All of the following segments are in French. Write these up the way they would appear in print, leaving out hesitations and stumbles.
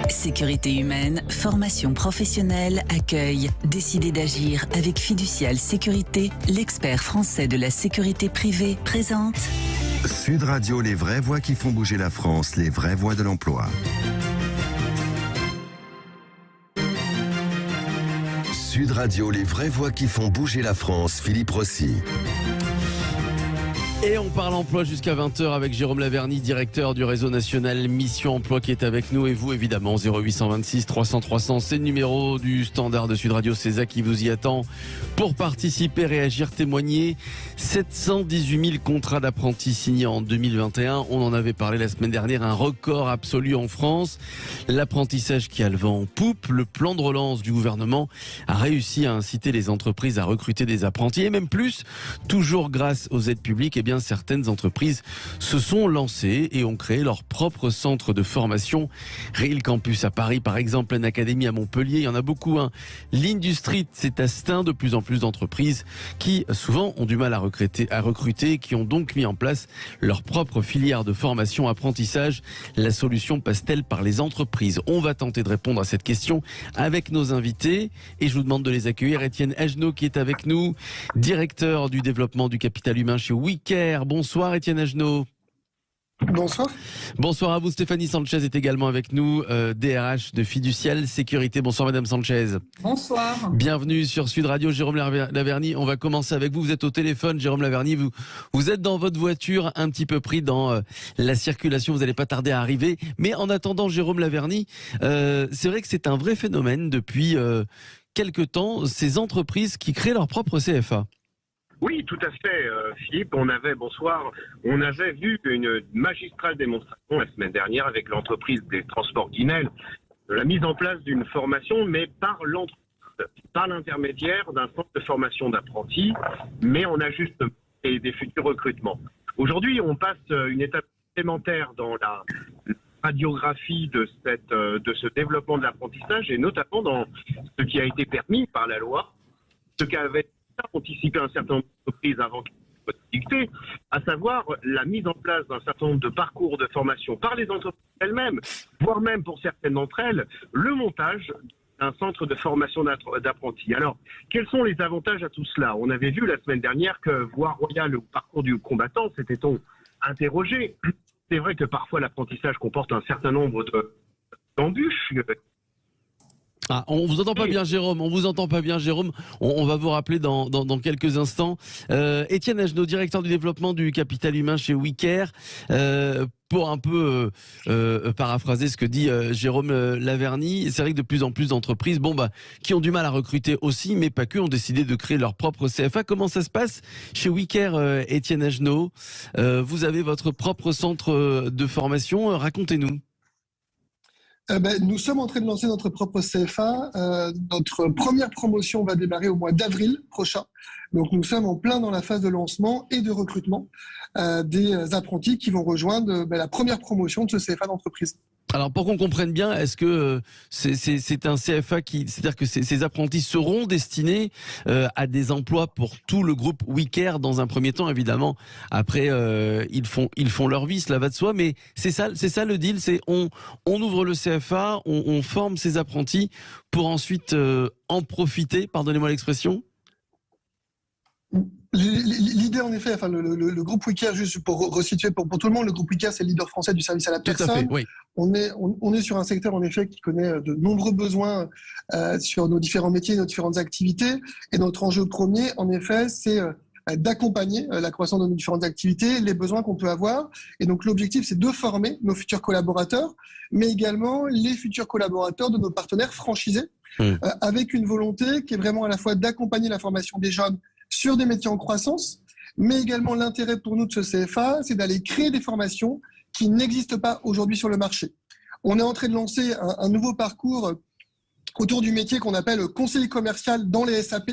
Sécurité humaine, formation professionnelle, accueil. Décidez d'agir avec Fiducial Sécurité, l'expert français de la sécurité privée, présente Sud Radio, les vraies voix qui font bouger la France, les vraies voix de l'emploi. Sud Radio, les vraies voix qui font bouger la France, Philippe Rossi. Et on parle emploi jusqu'à 20h avec Jérôme Laverny, directeur du réseau national Mission Emploi qui est avec nous. Et vous, évidemment, 0826 300 300, c'est le numéro du standard de Sud Radio. C'est ça qui vous y attend pour participer, réagir, témoigner. 718 000 contrats d'apprentis signés en 2021. On en avait parlé la semaine dernière, un record absolu en France. L'apprentissage qui a le vent en poupe. Le plan de relance du gouvernement a réussi à inciter les entreprises à recruter des apprentis. Et même plus, toujours grâce aux aides publiques, eh bien, certaines entreprises se sont lancées et ont créé leur propre centre de formation. Real Campus à Paris, par exemple, une académie à Montpellier. Il y en a beaucoup. L'Industrie, c'est Astin, de plus en plus d'entreprises qui, souvent, ont du mal à recruter, qui ont donc mis en place leur propre filière de formation apprentissage. La solution passe-t-elle par les entreprises? On va tenter de répondre à cette question avec nos invités et je vous demande de les accueillir. Étienne Agenot qui est avec nous, directeur du développement du capital humain chez Wicker. Bonsoir Étienne Agenot. Bonsoir. Bonsoir à vous. Stéphanie Sanchez est également avec nous, DRH de Fiducial Sécurité. Bonsoir Madame Sanchez. Bonsoir. Bienvenue sur Sud Radio. Jérôme Laverny, on va commencer avec vous. Vous êtes au téléphone, Jérôme Laverny. Vous êtes dans votre voiture, un petit peu pris dans la circulation. Vous n'allez pas tarder à arriver. Mais en attendant, Jérôme Laverny, c'est vrai que c'est un vrai phénomène depuis quelque temps, ces entreprises qui créent leur propre CFA. Oui, tout à fait, Philippe. On avait vu une magistrale démonstration la semaine dernière avec l'entreprise des transports Guinel de la mise en place d'une formation, mais par l'entreprise, par l'intermédiaire d'un centre de formation d'apprentis, mais en ajustement et des futurs recrutements. Aujourd'hui, on passe une étape supplémentaire dans la radiographie de ce développement de l'apprentissage et notamment dans ce qui a été permis par la loi, ce qu'avait anticiper un certain nombre d'entreprises avant qu'il soit dicté, à savoir la mise en place d'un certain nombre de parcours de formation par les entreprises elles-mêmes, voire même pour certaines d'entre elles, le montage d'un centre de formation d'apprentis. Alors, quels sont les avantages à tout cela? On avait vu la semaine dernière que Voie Royale au parcours du combattant, s'était-on interrogé. C'est vrai que parfois l'apprentissage comporte un certain nombre d'embûches. Ah, on vous entend pas bien, Jérôme. On vous entend pas bien, Jérôme. On va vous rappeler dans quelques instants. Étienne Agenot, directeur du développement du capital humain chez Wicker. Pour un peu paraphraser ce que dit Jérôme Laverny, c'est vrai que de plus en plus d'entreprises, qui ont du mal à recruter aussi, mais pas que, ont décidé de créer leur propre CFA. Comment ça se passe chez Wicker, Étienne Agenot? Vous avez votre propre centre de formation. Racontez-nous. Nous sommes en train de lancer notre propre CFA. Notre première promotion va démarrer au mois d'avril prochain. Donc nous sommes en plein dans la phase de lancement et de recrutement des apprentis qui vont rejoindre la première promotion de ce CFA d'entreprise. Alors pour qu'on comprenne bien, est-ce que c'est un CFA c'est-à-dire que ces apprentis seront destinés à des emplois pour tout le groupe Wicker dans un premier temps, évidemment. Après, ils font leur vie, cela va de soi, mais c'est ça le deal, c'est on ouvre le CFA, on forme ces apprentis pour ensuite en profiter, pardonnez-moi l'expression. L'idée, en effet, le groupe Wicker, juste pour resituer pour tout le monde, le groupe Wicker, c'est le leader français du service à la personne. Tout à fait, oui. On est sur un secteur, en effet, qui connaît de nombreux besoins sur nos différents métiers, nos différentes activités. Et notre enjeu premier, en effet, c'est d'accompagner la croissance de nos différentes activités, les besoins qu'on peut avoir. Et donc, l'objectif, c'est de former nos futurs collaborateurs, mais également les futurs collaborateurs de nos partenaires franchisés, avec une volonté qui est vraiment à la fois d'accompagner la formation des jeunes sur des métiers en croissance, mais également l'intérêt pour nous de ce CFA, c'est d'aller créer des formations qui n'existent pas aujourd'hui sur le marché. On est en train de lancer un nouveau parcours autour du métier qu'on appelle conseiller commercial dans les SAP.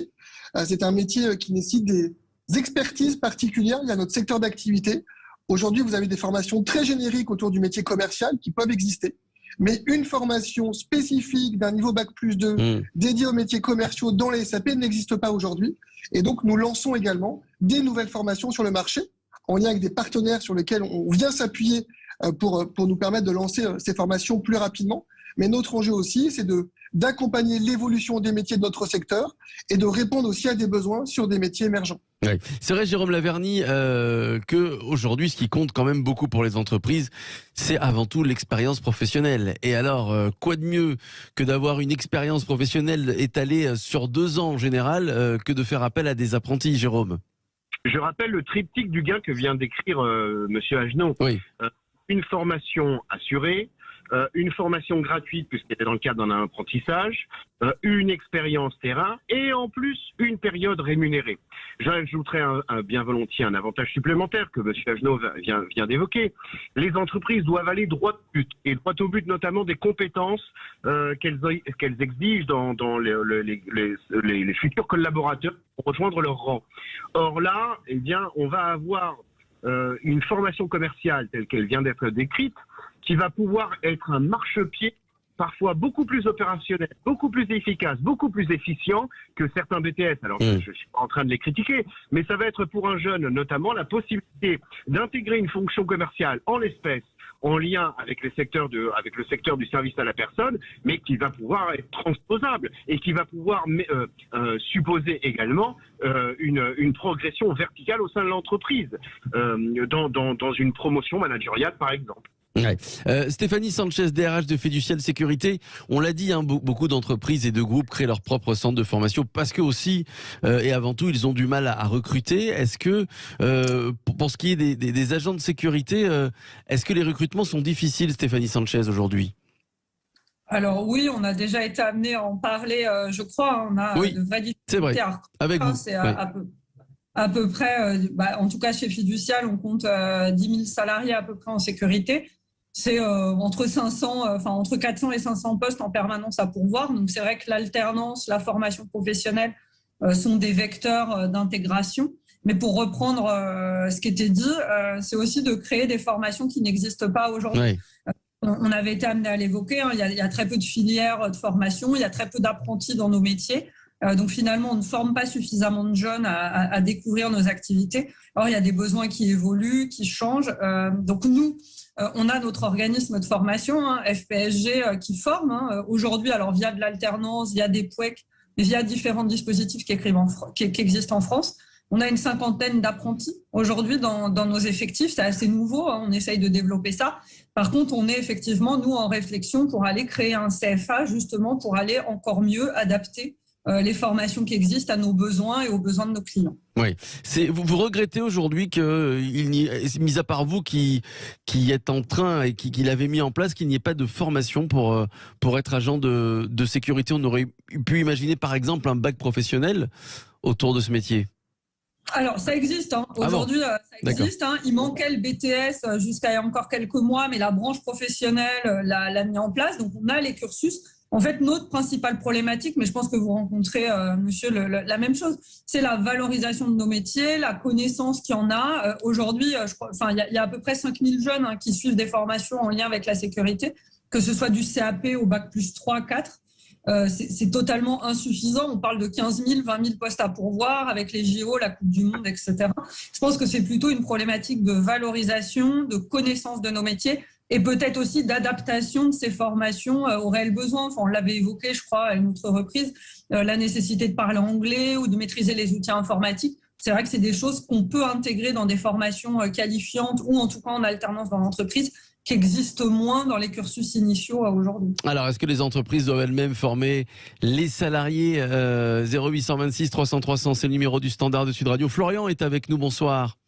C'est un métier qui nécessite des expertises particulières. Il y a notre secteur d'activité. Aujourd'hui, vous avez des formations très génériques autour du métier commercial qui peuvent exister. Mais une formation spécifique d'un niveau Bac+2 dédiée aux métiers commerciaux dans les SAP n'existe pas aujourd'hui. Et donc, nous lançons également des nouvelles formations sur le marché en lien avec des partenaires sur lesquels on vient s'appuyer pour nous permettre de lancer ces formations plus rapidement. Mais notre enjeu aussi, c'est d'accompagner l'évolution des métiers de notre secteur et de répondre aussi à des besoins sur des métiers émergents. Ouais. C'est vrai, Jérôme Laverny, que aujourd'hui, ce qui compte quand même beaucoup pour les entreprises, c'est avant tout l'expérience professionnelle. Et alors, quoi de mieux que d'avoir une expérience professionnelle étalée sur 2 ans en général, que de faire appel à des apprentis, Jérôme? Je rappelle le triptyque du gain que vient d'écrire Monsieur Agenot. Oui. Une formation assurée, une formation gratuite puisqu'elle était dans le cadre d'un apprentissage, une expérience terrain et en plus une période rémunérée. J'ajouterais bien volontiers un avantage supplémentaire que M. Agenot vient d'évoquer. Les entreprises doivent aller droit au but, et droit au but notamment des compétences qu'elles exigent dans les futurs collaborateurs pour rejoindre leur rang. Or là, eh bien, on va avoir une formation commerciale telle qu'elle vient d'être décrite, qui va pouvoir être un marchepied parfois beaucoup plus opérationnel, beaucoup plus efficace, beaucoup plus efficient que certains BTS. Alors, je ne suis pas en train de les critiquer, mais ça va être pour un jeune notamment la possibilité d'intégrer une fonction commerciale en l'espèce, en lien avec le secteur du service à la personne, mais qui va pouvoir être transposable et qui va pouvoir supposer également une progression verticale au sein de l'entreprise, dans une promotion managériale par exemple. Ouais. Stéphanie Sanchez, DRH de Fiducial Sécurité, on l'a dit, hein, beaucoup d'entreprises et de groupes créent leur propre centre de formation parce que aussi, et avant tout, ils ont du mal à recruter. Est-ce que, pour ce qui est des agents de sécurité, est-ce que les recrutements sont difficiles, Stéphanie Sanchez, aujourd'hui? Alors oui, on a déjà été amené à en parler, je crois, on a de vraies difficultés. C'est vrai, avec vous. C'est à peu près, en tout cas chez Fiducial, on compte 10 000 salariés à peu près en sécurité. C'est entre 400 et 500 postes en permanence à pourvoir. Donc c'est vrai que l'alternance, la formation professionnelle sont des vecteurs d'intégration. Mais pour reprendre ce qui était dit, c'est aussi de créer des formations qui n'existent pas aujourd'hui. Oui. On avait été amené à l'évoquer, hein, il y a très peu de filières de formation, il y a très peu d'apprentis dans nos métiers. Donc finalement, on ne forme pas suffisamment de jeunes à découvrir nos activités. Or, il y a des besoins qui évoluent, qui changent. Donc nous, on a notre organisme de formation, hein, FPSG, qui forme aujourd'hui, alors via de l'alternance, via des POEC, via différents dispositifs qui existent en France. On a une 50aine d'apprentis aujourd'hui dans nos effectifs. C'est assez nouveau, hein, on essaye de développer ça. Par contre, on est effectivement, nous, en réflexion pour aller créer un CFA, justement, pour aller encore mieux adapter les formations qui existent à nos besoins et aux besoins de nos clients. Oui. Vous regrettez aujourd'hui que, mis à part vous qui êtes en train et qui l'avez mis en place, qu'il n'y ait pas de formation pour être agent de sécurité. On aurait pu imaginer par exemple un bac professionnel autour de ce métier. Alors, ça existe. Hein. Aujourd'hui, ça existe. Hein. Il manquait le BTS jusqu'à il y a encore quelques mois, mais la branche professionnelle l'a mis en place. Donc, on a les cursus. En fait, notre principale problématique, mais je pense que vous rencontrez, monsieur, la même chose, c'est la valorisation de nos métiers, la connaissance qu'il y en a. Aujourd'hui, il y a à peu près 5000 jeunes qui suivent des formations en lien avec la sécurité, que ce soit du CAP au bac plus 3, 4. C'est totalement insuffisant. On parle de 15 000, 20 000 postes à pourvoir avec les JO, la Coupe du Monde, etc. Je pense que c'est plutôt une problématique de valorisation, de connaissance de nos métiers et peut-être aussi d'adaptation de ces formations aux réels besoins. Enfin, on l'avait évoqué, je crois, à une autre reprise, la nécessité de parler anglais ou de maîtriser les outils informatiques. C'est vrai que c'est des choses qu'on peut intégrer dans des formations qualifiantes ou en tout cas en alternance dans l'entreprise, qui existent moins dans les cursus initiaux aujourd'hui. Alors, est-ce que les entreprises doivent elles-mêmes former les salariés 0826 300 300, c'est le numéro du standard de Sud Radio. Florian est avec nous, bonsoir.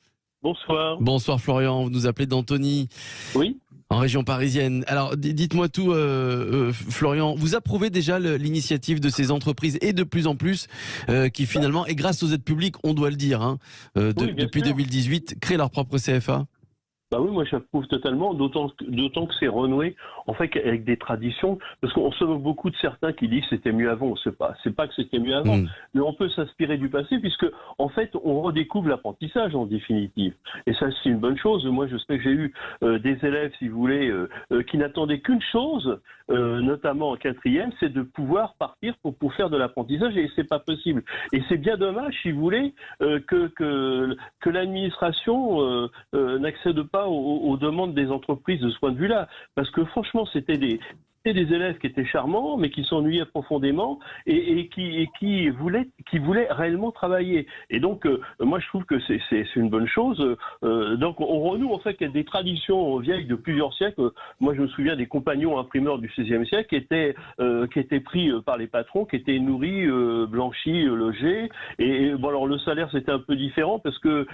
Bonsoir. Bonsoir Florian, vous nous appelez d'Antony. Oui. En région parisienne. Alors, dites-moi tout, Florian. Vous approuvez déjà l'initiative de ces entreprises et de plus en plus qui finalement, et grâce aux aides publiques, on doit le dire, depuis 2018, créent leur propre CFA? Bah oui, moi j'approuve totalement, d'autant que c'est renoué en fait avec des traditions, parce qu'on se moque beaucoup de certains qui disent c'était mieux avant. C'est pas que c'était mieux avant, mais on peut s'inspirer du passé, puisque en fait on redécouvre l'apprentissage en définitive. Et ça c'est une bonne chose. Moi je sais que j'ai eu des élèves, si vous voulez, qui n'attendaient qu'une chose, notamment en quatrième, c'est de pouvoir partir pour faire de l'apprentissage, et c'est pas possible. Et c'est bien dommage, si vous voulez, que l'administration n'accède pas aux demandes des entreprises de ce point de vue-là. Parce que franchement, c'était des élèves qui étaient charmants, mais qui s'ennuyaient profondément et qui voulaient réellement travailler. Et donc, moi, je trouve que c'est une bonne chose. Donc, on renoue en fait des traditions vieilles de plusieurs siècles. Moi, je me souviens des compagnons imprimeurs du XVIe siècle qui étaient pris par les patrons, qui étaient nourris, blanchis, logés. Et bon, alors le salaire, c'était un peu différent parce que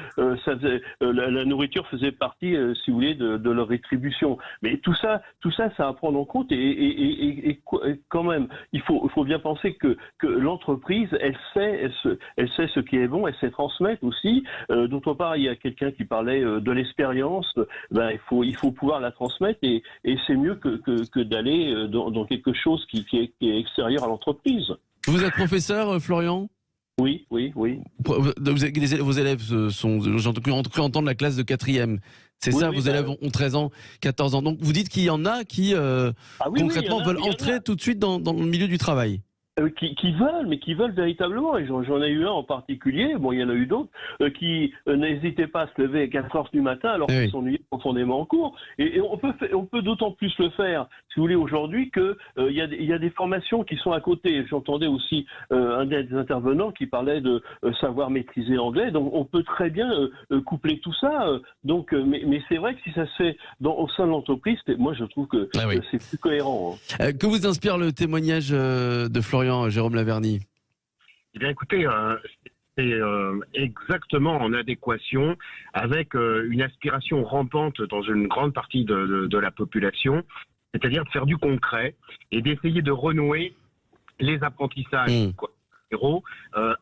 la nourriture faisait partie, si vous voulez, de leur rétribution. Mais tout ça, ça à prendre en compte. Et quand même, il faut bien penser que l'entreprise, elle sait ce qui est bon, elle sait transmettre aussi. D'autre part, il y a quelqu'un qui parlait de l'expérience. Ben, il faut pouvoir la transmettre et c'est mieux que d'aller dans quelque chose qui est extérieur à l'entreprise. Vous êtes professeur, Florian ? Oui. Vos élèves sont, j'ai cru entendre la classe de 4e. C'est ça, vos élèves ont 13 ans, 14 ans. Donc vous dites qu'il y en a qui, concrètement, veulent entrer tout de suite dans le milieu du travail. Qui veulent véritablement, et j'en ai eu un en particulier, bon il y en a eu d'autres, qui n'hésitaient pas à se lever à 4 heures du matin alors qu'ils s'ennuyaient profondément en cours. Et on peut d'autant plus le faire, si vous voulez, aujourd'hui, que il y a des formations qui sont à côté. J'entendais aussi un des intervenants qui parlait de savoir maîtriser l'anglais, donc on peut très bien coupler tout ça. Mais c'est vrai que si ça se fait au sein de l'entreprise, moi je trouve que c'est plus cohérent. Que vous inspire le témoignage de Florian, Jérôme Laverny? Eh bien, écoutez, c'est exactement en adéquation avec une aspiration rampante dans une grande partie de la population, c'est-à-dire de faire du concret et d'essayer de renouer les apprentissages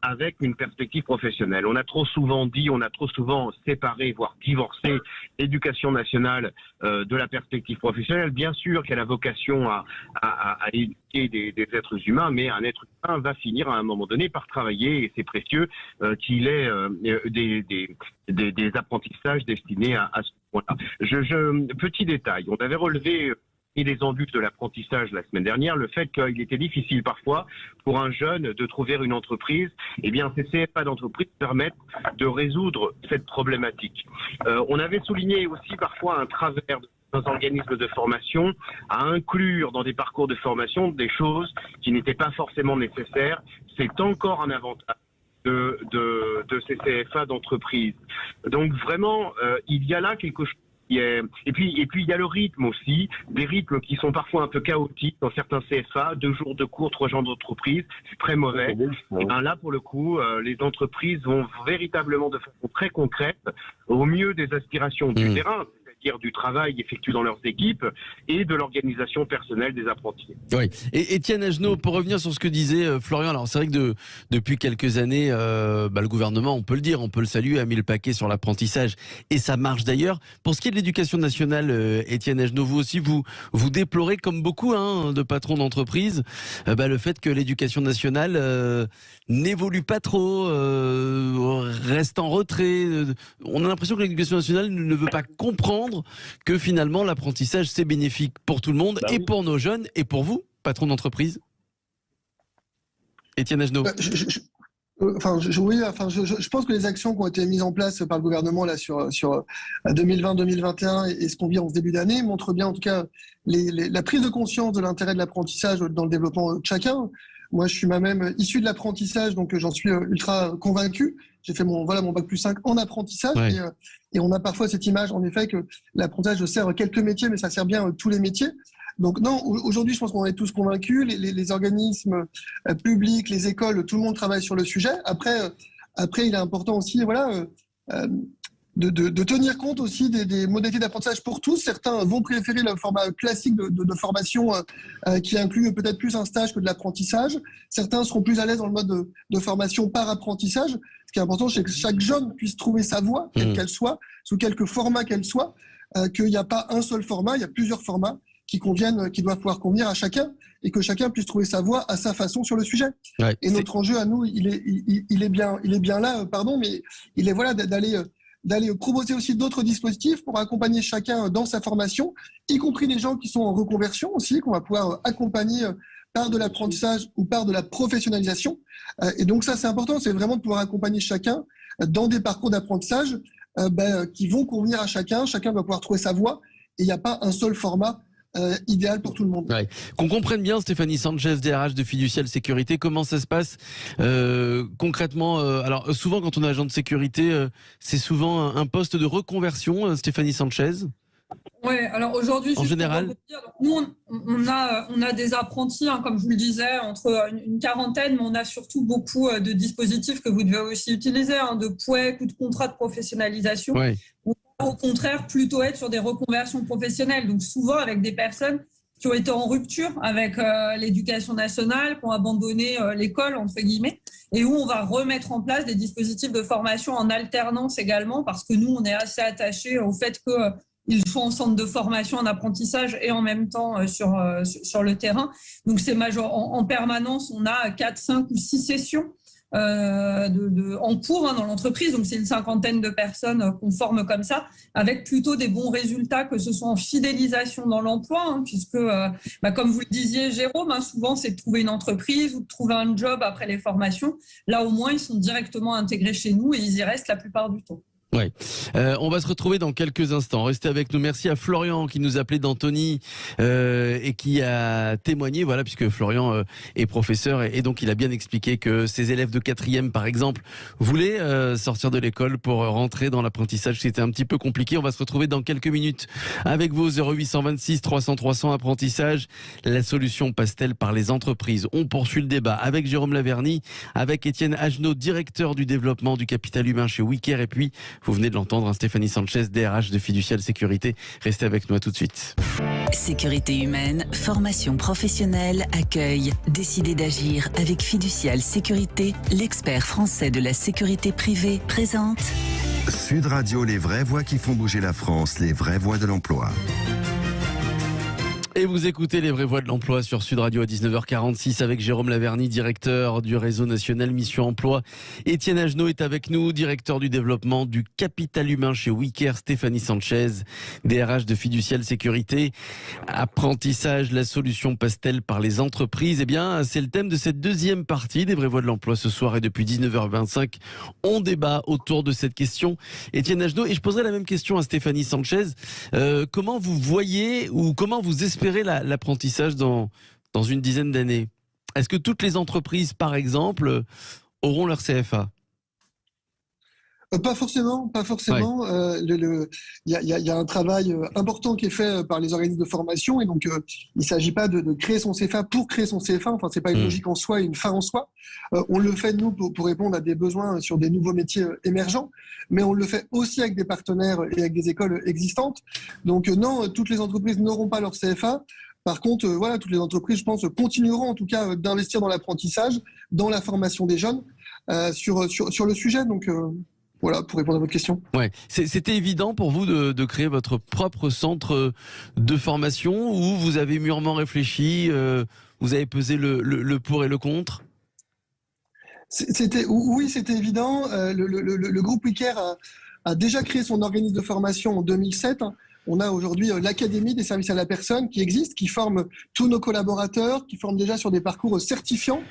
avec une perspective professionnelle. On a trop souvent séparé, voire divorcé l'éducation nationale de la perspective professionnelle. Bien sûr qu'elle a vocation à éduquer des êtres humains, mais un être humain va finir à un moment donné par travailler, et c'est précieux qu'il ait des apprentissages destinés à ce point-là. Petit détail, on avait relevé et les embûches de l'apprentissage la semaine dernière, le fait qu'il était difficile parfois pour un jeune de trouver une entreprise. Eh bien, ces CFA d'entreprise permettent de résoudre cette problématique. On avait souligné aussi parfois un travers dans un organisme de formation à inclure dans des parcours de formation des choses qui n'étaient pas forcément nécessaires. C'est encore un avantage de ces CFA d'entreprise. Donc vraiment, il y a là quelque chose. Et puis il y a le rythme aussi, des rythmes qui sont parfois un peu chaotiques dans certains CFA, 2 jours de cours, 3 jours d'entreprise, c'est très mauvais. Et bien là, pour le coup, les entreprises vont véritablement de façon très concrète, au mieux des aspirations du terrain, c'est-à-dire du travail effectué dans leurs équipes et de l'organisation personnelle des apprentis. Oui. Et Étienne Agenot, pour revenir sur ce que disait Florian, alors c'est vrai que depuis quelques années, le gouvernement, on peut le dire, on peut le saluer, a mis le paquet sur l'apprentissage, et ça marche d'ailleurs. Pour ce qui est de l'éducation nationale, Étienne Agenot, vous aussi, vous déplorez, comme beaucoup de patrons d'entreprise, le fait que l'éducation nationale n'évolue pas trop, reste en retrait. On a l'impression que l'éducation nationale ne veut pas comprendre que finalement l'apprentissage c'est bénéfique pour tout le monde, et pour nos jeunes et pour vous, patron d'entreprise. Étienne Agenot. Je pense que les actions qui ont été mises en place par le gouvernement là sur 2020-2021 et ce qu'on vit en ce début d'année montrent bien en tout cas la prise de conscience de l'intérêt de l'apprentissage dans le développement de chacun. Moi, je suis moi-même issu de l'apprentissage, donc j'en suis ultra convaincu. J'ai fait mon bac+5 en apprentissage, et on a parfois cette image, en effet, que l'apprentissage sert quelques métiers, mais ça sert bien tous les métiers. Donc non, aujourd'hui, je pense qu'on est tous convaincus. Les organismes publics, les écoles, tout le monde travaille sur le sujet. Après, il est important aussi, de tenir compte aussi des modalités d'apprentissage pour tous. Certains vont préférer le format classique de formation qui inclut peut-être plus un stage que de l'apprentissage. Certains seront plus à l'aise dans le mode de formation par apprentissage. Ce qui est important, c'est que chaque jeune puisse trouver sa voie, quelle qu'elle soit, sous quelque format qu'elle soit. qu'il n'y a pas un seul format, il y a plusieurs formats qui doivent pouvoir convenir à chacun et que chacun puisse trouver sa voie à sa façon sur le sujet. Ouais, et notre enjeu à nous, il est bien là, mais il est voilà d'aller proposer aussi d'autres dispositifs pour accompagner chacun dans sa formation, y compris les gens qui sont en reconversion aussi, qu'on va pouvoir accompagner par de l'apprentissage ou par de la professionnalisation. Et donc ça, c'est important, c'est vraiment de pouvoir accompagner chacun dans des parcours d'apprentissage qui vont convenir à chacun. Chacun va pouvoir trouver sa voie et il n'y a pas un seul format idéal pour tout le monde. Ouais. Qu'on comprenne bien, Stéphanie Sanchez, DRH de Fiducial Sécurité, comment ça se passe concrètement. Alors souvent, quand on est agent de sécurité, c'est souvent un poste de reconversion, Stéphanie Sanchez. Oui, alors aujourd'hui, en général, nous, on a des apprentis, comme je vous le disais, entre une quarantaine, mais on a surtout beaucoup de dispositifs que vous devez aussi utiliser, de POEC ou de contrats de professionnalisation. Ouais. Au contraire, plutôt être sur des reconversions professionnelles, donc souvent avec des personnes qui ont été en rupture avec l'éducation nationale, qui ont abandonné l'école, entre guillemets, et où on va remettre en place des dispositifs de formation en alternance également, parce que nous, on est assez attachés au fait qu'ils soient en centre de formation, en apprentissage et en même temps sur le terrain. Donc, c'est majeur. En permanence, on a 4, 5 ou 6 sessions en cours dans l'entreprise, donc c'est une cinquantaine de personnes qu'on forme comme ça, avec plutôt des bons résultats, que ce soit en fidélisation dans l'emploi, puisque comme vous le disiez Jérôme, souvent c'est de trouver une entreprise ou de trouver un job après les formations. Là au moins ils sont directement intégrés chez nous et ils y restent la plupart du temps. Ouais. On va se retrouver dans quelques instants. Restez avec nous. Merci à Florian qui nous appelait d'Antony et qui a témoigné, voilà, puisque Florian est professeur et donc il a bien expliqué que ses élèves de 4e, par exemple, voulaient sortir de l'école pour rentrer dans l'apprentissage. C'était un petit peu compliqué. On va se retrouver dans quelques minutes avec vous. 0826 300 300 apprentissage. La solution passe-t-elle par les entreprises? On poursuit le débat avec Jérôme Laverny, avec Étienne Agenot, directeur du développement du capital humain chez Wiker, et puis vous venez de l'entendre, Stéphanie Sanchez, DRH de Fiducial Sécurité. Restez avec nous, à tout de suite. Sécurité humaine, formation professionnelle, accueil. Décidez d'agir avec Fiducial Sécurité, l'expert français de la sécurité privée, présente Sud Radio, les vraies voix qui font bouger la France, les vraies voix de l'emploi. Et vous écoutez les vraies voix de l'emploi sur Sud Radio à 19h46 avec Jérôme Laverny, directeur du réseau national Mission Emploi. Étienne Agenot est avec nous, directeur du développement du capital humain chez Wiker. Stéphanie Sanchez, DRH de Fiducial Sécurité. Apprentissage, la solution passe-t-elle par les entreprises? Eh bien, c'est le thème de cette deuxième partie des vraies voix de l'emploi ce soir, et depuis 19h25, on débat autour de cette question. Étienne Agenot, et je poserai la même question à Stéphanie Sanchez. Comment vous voyez ou comment vous espérez l'apprentissage dans une dizaine d'années? Est-ce que toutes les entreprises, par exemple, auront leur CFA? Pas forcément. Il y a un travail important qui est fait par les organismes de formation, et donc il ne s'agit pas de créer son CFA pour créer son CFA. Enfin, c'est pas une logique en soi et une fin en soi. On le fait nous pour répondre à des besoins sur des nouveaux métiers émergents, mais on le fait aussi avec des partenaires et avec des écoles existantes. Donc non, toutes les entreprises n'auront pas leur CFA. Par contre, voilà, toutes les entreprises, je pense, continueront en tout cas d'investir dans l'apprentissage, dans la formation des jeunes sur le sujet. Donc voilà, pour répondre à votre question. Ouais. C'était évident pour vous de créer votre propre centre de formation, ou vous avez mûrement réfléchi, vous avez pesé le pour et le contre? Oui, c'était évident. Le groupe Wiker a déjà créé son organisme de formation en 2007. On a aujourd'hui l'Académie des services à la personne qui existe, qui forme tous nos collaborateurs, qui forme déjà sur des parcours certifiants.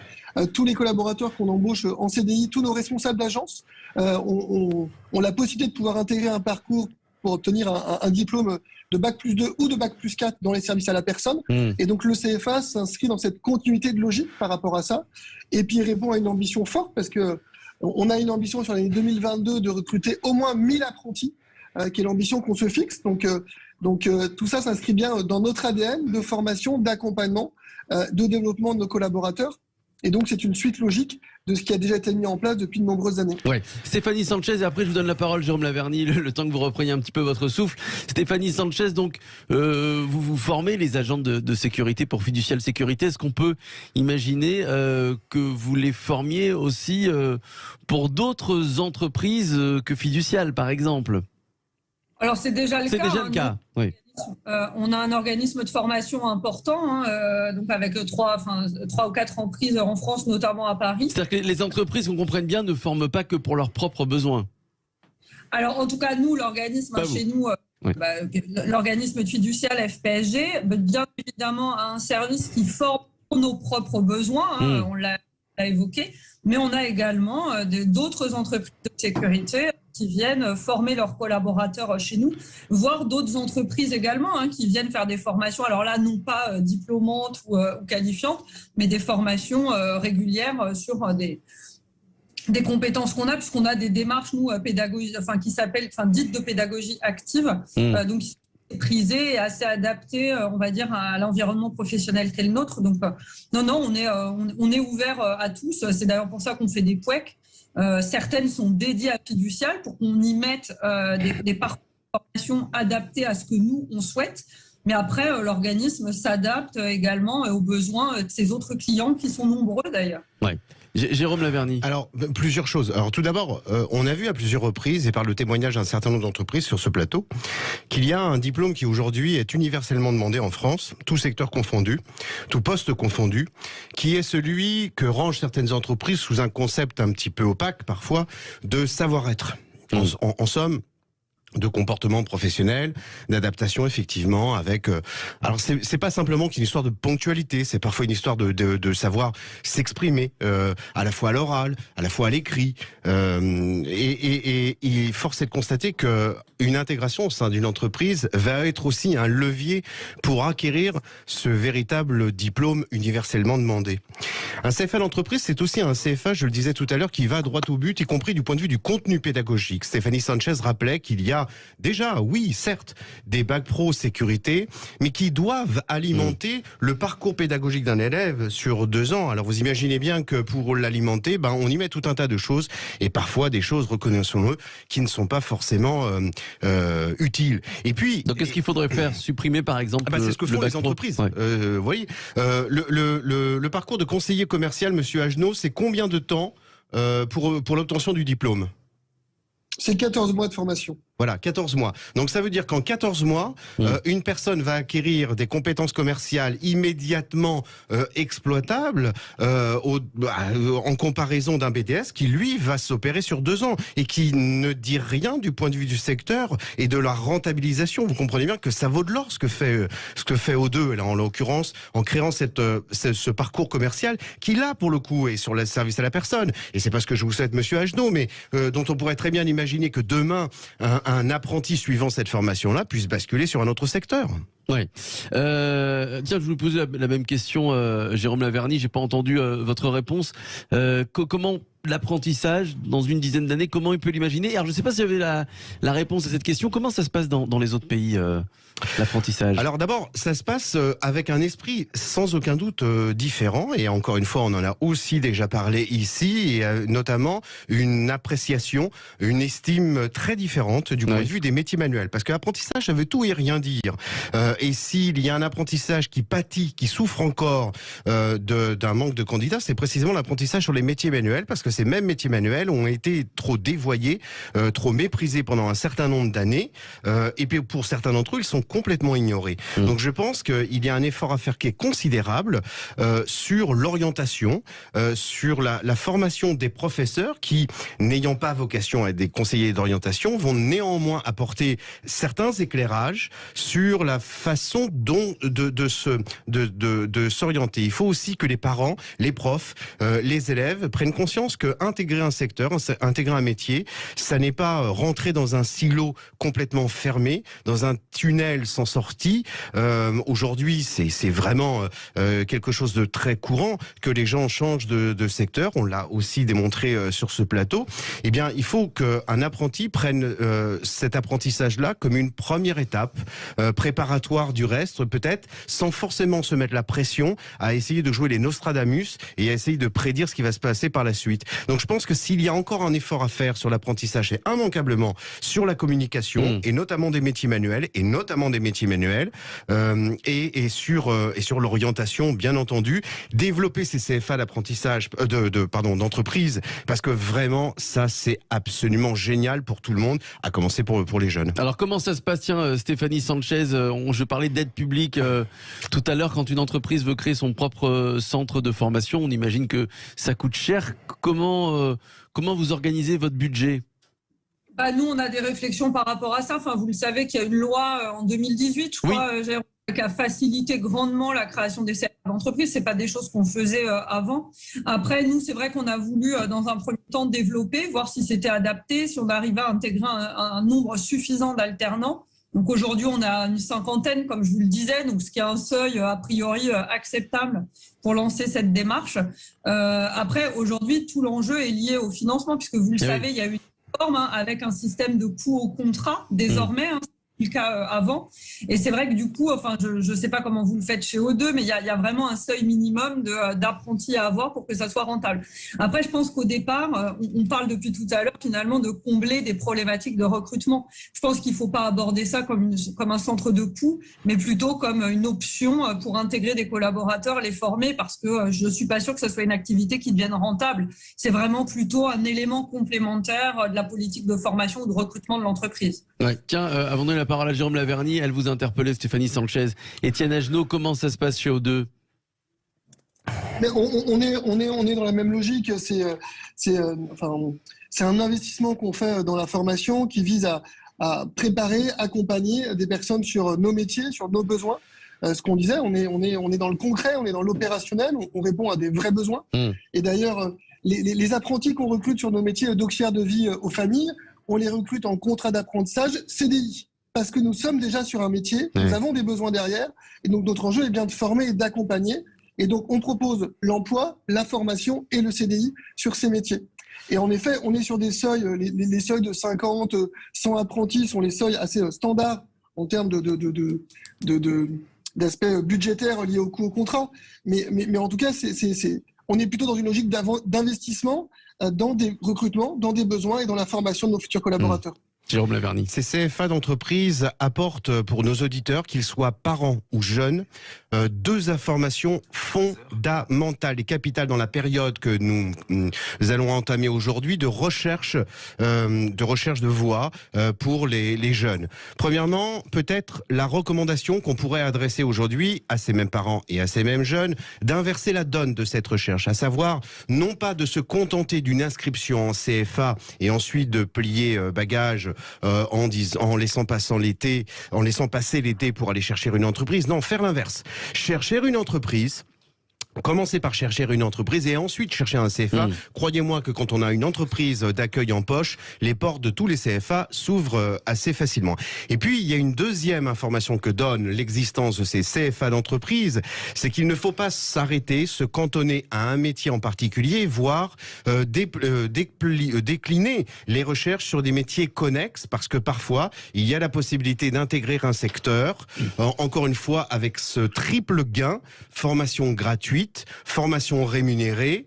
Tous les collaborateurs qu'on embauche en CDI, tous nos responsables d'agence ont la possibilité de pouvoir intégrer un parcours pour obtenir un diplôme de Bac+2 ou de Bac+4 dans les services à la personne. Et donc le CFA s'inscrit dans cette continuité de logique par rapport à ça. Et puis il répond à une ambition forte, parce qu'on a une ambition sur l'année 2022 de recruter au moins 1000 apprentis, qui est l'ambition qu'on se fixe. Donc tout ça s'inscrit bien dans notre ADN de formation, d'accompagnement, de développement de nos collaborateurs. Et donc, c'est une suite logique de ce qui a déjà été mis en place depuis de nombreuses années. Ouais. Stéphanie Sanchez, et après je vous donne la parole, Jérôme Laverny, le temps que vous repreniez un petit peu votre souffle. Stéphanie Sanchez, donc, vous formez les agents de sécurité pour Fiducial Sécurité. Est-ce qu'on peut imaginer que vous les formiez aussi pour d'autres entreprises que Fiducial, par exemple? Alors c'est déjà le cas. C'est déjà le cas, oui. On a un organisme de formation important, donc avec 3 ou 4 emprises en France, notamment à Paris. C'est-à-dire que les entreprises, qu'on comprenne bien, ne forment pas que pour leurs propres besoins. Alors en tout cas, nous, l'organisme, chez nous, oui. l'organisme fiducial FPSG, bien évidemment, a un service qui forme pour nos propres besoins, on l'a évoqué, mais on a également d'autres entreprises de sécurité qui viennent former leurs collaborateurs chez nous, voire d'autres entreprises également qui viennent faire des formations, alors là, non pas diplômantes ou qualifiantes, mais des formations régulières sur des compétences qu'on a, puisqu'on a des démarches, nous, pédagogie, qui s'appellent, dites de pédagogie active, donc qui sont prisées et assez adaptées, on va dire, à l'environnement professionnel qu'est le nôtre. Donc, non, on est ouvert à tous. C'est d'ailleurs pour ça qu'on fait des POEC. Certaines sont dédiées à fiducial pour qu'on y mette des parcours de formation adaptés à ce que nous, on souhaite. Mais après, l'organisme s'adapte également aux besoins de ses autres clients, qui sont nombreux d'ailleurs. Ouais. Jérôme Laverny. Alors, plusieurs choses. Alors, tout d'abord, on a vu à plusieurs reprises, et par le témoignage d'un certain nombre d'entreprises sur ce plateau, qu'il y a un diplôme qui aujourd'hui est universellement demandé en France, tout secteur confondu, tout poste confondu, qui est celui que rangent certaines entreprises sous un concept un petit peu opaque, parfois, de savoir-être. En somme, de comportement professionnel, d'adaptation effectivement avec. Alors c'est pas simplement qu'une histoire de ponctualité, c'est parfois une histoire de savoir s'exprimer à la fois à l'oral, à la fois à l'écrit. Et force est de constater que une intégration au sein d'une entreprise va être aussi un levier pour acquérir ce véritable diplôme universellement demandé. Un CFA d'entreprise, c'est aussi un CFA, je le disais tout à l'heure, qui va droit au but, y compris du point de vue du contenu pédagogique. Stéphanie Sanchez rappelait qu'il y a déjà, oui, certes, des bacs pro sécurité, mais qui doivent alimenter le parcours pédagogique d'un élève sur 2 ans. Alors vous imaginez bien que pour l'alimenter, on y met tout un tas de choses, et parfois des choses, reconnaissons-le, qui ne sont pas forcement utiles. Et puis, donc qu'est-ce qu'il faudrait faire? Supprimer par exemple c'est ce que font les entreprises. Ouais. Vous voyez, le parcours de conseiller commercial, monsieur Agenot, c'est combien de temps pour l'obtention du diplôme? C'est 14 mois de formation. Voilà, 14 mois. Donc ça veut dire qu'en 14 mois, une personne va acquérir des compétences commerciales immédiatement exploitables en comparaison d'un BTS qui, lui, va s'opérer sur 2 ans et qui ne dit rien du point de vue du secteur et de la rentabilisation. Vous comprenez bien que ça vaut de l'or ce que fait O2, là, en l'occurrence, en créant ce parcours commercial qui, là, pour le coup, est sur le service à la personne. Et c'est pas ce que je vous souhaite, monsieur Agenot, mais dont on pourrait très bien imaginer que demain, un apprenti suivant cette formation-là puisse basculer sur un autre secteur. Oui. Tiens, je vous poser la même question, Jérôme Laverny. J'ai pas entendu votre réponse. Comment l'apprentissage, dans une dizaine d'années, comment il peut l'imaginer? Alors, je ne sais pas si vous avez la réponse à cette question. Comment ça se passe dans les autres pays, l'apprentissage? Alors d'abord, ça se passe avec un esprit sans aucun doute différent. Et encore une fois, on en a aussi déjà parlé ici, et notamment une appréciation, une estime très différente du point de vue des métiers manuels. Parce que l'apprentissage, ça veut tout et rien dire. Et s'il y a un apprentissage qui pâtit, qui souffre encore d'un manque de candidats, c'est précisément l'apprentissage sur les métiers manuels, parce que ces mêmes métiers manuels ont été trop dévoyés, trop méprisés pendant un certain nombre d'années, et puis pour certains d'entre eux, ils sont complètement ignorés. Donc je pense qu'il y a un effort à faire qui est considérable sur l'orientation, sur la formation des professeurs qui, n'ayant pas vocation à être des conseillers d'orientation, vont néanmoins apporter certains éclairages sur la façon dont de s'orienter. Il faut aussi que les parents, les profs, les élèves prennent conscience que intégrer un secteur, intégrer un métier, ça n'est pas rentrer dans un silo complètement fermé, dans un tunnel sans sortie. Aujourd'hui, c'est vraiment quelque chose de très courant que les gens changent de secteur. On l'a aussi démontré sur ce plateau. Eh bien, il faut qu'un apprenti prenne cet apprentissage-là comme une première étape préparatoire aléatoire du reste, peut-être, sans forcément se mettre la pression à essayer de jouer les Nostradamus et à essayer de prédire ce qui va se passer par la suite. Donc je pense que s'il y a encore un effort à faire sur l'apprentissage, c'est immanquablement sur la communication et notamment des métiers manuels et sur l'orientation, bien entendu, développer ces CFA d'apprentissage d'entreprise, parce que vraiment ça c'est absolument génial pour tout le monde, à commencer pour les jeunes. Alors comment ça se passe, tiens, Stéphanie Sanchez, je parlais d'aide publique tout à l'heure. Quand une entreprise veut créer son propre centre de formation, on imagine que ça coûte cher. Comment vous organisez votre budget ? Nous, on a des réflexions par rapport à ça. Enfin, vous le savez qu'il y a une loi en 2018, je crois, qui a facilité grandement la création des CFA d'entreprise. C'est pas des choses qu'on faisait avant. Après, nous, c'est vrai qu'on a voulu, dans un premier temps, développer, voir si c'était adapté, si on arrivait à intégrer un nombre suffisant d'alternants. Donc aujourd'hui, on a une 50aine, comme je vous le disais, donc ce qui est un seuil a priori acceptable pour lancer cette démarche. Après, aujourd'hui, tout l'enjeu est lié au financement, puisque vous le savez, il y a une forme avec un système de coût au contrat désormais. Le cas avant. Et c'est vrai que du coup, enfin, je ne sais pas comment vous le faites chez O2, mais il y a vraiment un seuil minimum d'apprentis à avoir pour que ça soit rentable. Après, je pense qu'au départ, on parle depuis tout à l'heure finalement de combler des problématiques de recrutement. Je pense qu'il ne faut pas aborder ça comme un centre de coût, mais plutôt comme une option pour intégrer des collaborateurs, les former, parce que je ne suis pas sûre que ce soit une activité qui devienne rentable. C'est vraiment plutôt un élément complémentaire de la politique de formation ou de recrutement de l'entreprise. Ouais. Tiens, avant de donner la parole à Jérôme Laverny, elle vous interpellait, Stéphanie Sanchez. Étienne Agenot, comment ça se passe chez O2 ? Mais on est dans la même logique. C'est un investissement qu'on fait dans la formation qui vise à préparer, accompagner des personnes sur nos métiers, sur nos besoins. Ce qu'on disait, on est dans le concret, on est dans l'opérationnel, on répond à des vrais besoins. Et d'ailleurs, les apprentis qu'on recrute sur nos métiers d'auxiliaire de vie aux familles, on les recrute en contrat d'apprentissage CDI. Parce que nous sommes déjà sur un métier, nous avons des besoins derrière, et donc notre enjeu est bien de former et d'accompagner. Et donc on propose l'emploi, la formation et le CDI sur ces métiers. Et en effet, on est sur des seuils, les seuils de 50, 100 apprentis sont les seuils assez standards en termes d'aspects budgétaires liés au coût au contrat. Mais en tout cas, on est plutôt dans une logique d'investissement dans des recrutements, dans des besoins et dans la formation de nos futurs collaborateurs. Jérôme Laverny. Ces CFA d'entreprise apportent pour nos auditeurs, qu'ils soient parents ou jeunes, deux informations fondamentales et capitales dans la période que nous allons entamer aujourd'hui de recherche de voie pour les jeunes. Premièrement, peut-être la recommandation qu'on pourrait adresser aujourd'hui à ces mêmes parents et à ces mêmes jeunes d'inverser la donne de cette recherche, à savoir non pas de se contenter d'une inscription en CFA et ensuite de plier bagages en laissant passer l'été pour aller chercher une entreprise. Non, faire l'inverse. Chercher une entreprise. Commencer par chercher une entreprise et ensuite chercher un CFA. Croyez-moi que quand on a une entreprise d'accueil en poche, les portes de tous les CFA s'ouvrent assez facilement. Et puis, il y a une deuxième information que donne l'existence de ces CFA d'entreprise, c'est qu'il ne faut pas s'arrêter, se cantonner à un métier en particulier, voire décliner les recherches sur des métiers connexes, parce que parfois, il y a la possibilité d'intégrer un secteur, encore une fois, avec ce triple gain, formation gratuite, formation rémunérée,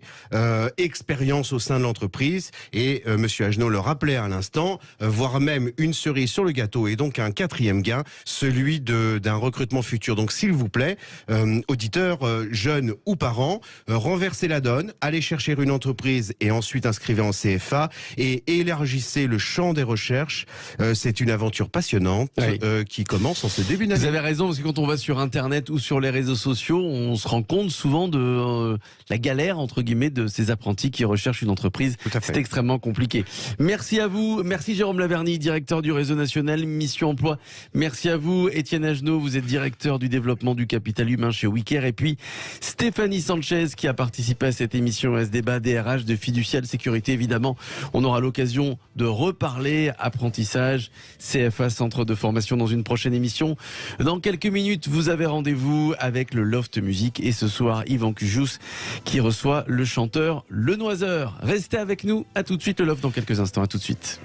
expérience au sein de l'entreprise et Monsieur Agenot le rappelait à l'instant, voire même une cerise sur le gâteau et donc un quatrième gain, celui d'un recrutement futur. Donc s'il vous plaît, auditeurs, jeunes ou parents, renversez la donne, allez chercher une entreprise et ensuite inscrivez en CFA et élargissez le champ des recherches. C'est une aventure passionnante qui commence en ce début d'année. Vous avez raison, parce que quand on va sur Internet ou sur les réseaux sociaux, on se rend compte souvent de la galère, entre guillemets, de ces apprentis qui recherchent une entreprise. C'est extrêmement compliqué. Merci à vous. Merci Jérôme Laverny, directeur du réseau national Mission Emploi. Merci à vous, Étienne Agenot. Vous êtes directeur du développement du capital humain chez Wicker. Et puis Stéphanie Sanchez, qui a participé à cette émission, à ce débat DRH de Fiducial Sécurité. Évidemment, on aura l'occasion de reparler apprentissage, CFA, centre de formation, dans une prochaine émission. Dans quelques minutes, vous avez rendez-vous avec le Loft Musique et ce soir, Yvan Cujous qui reçoit le chanteur Le Noiseur. Restez avec nous, à tout de suite, le Loft dans quelques instants, à tout de suite.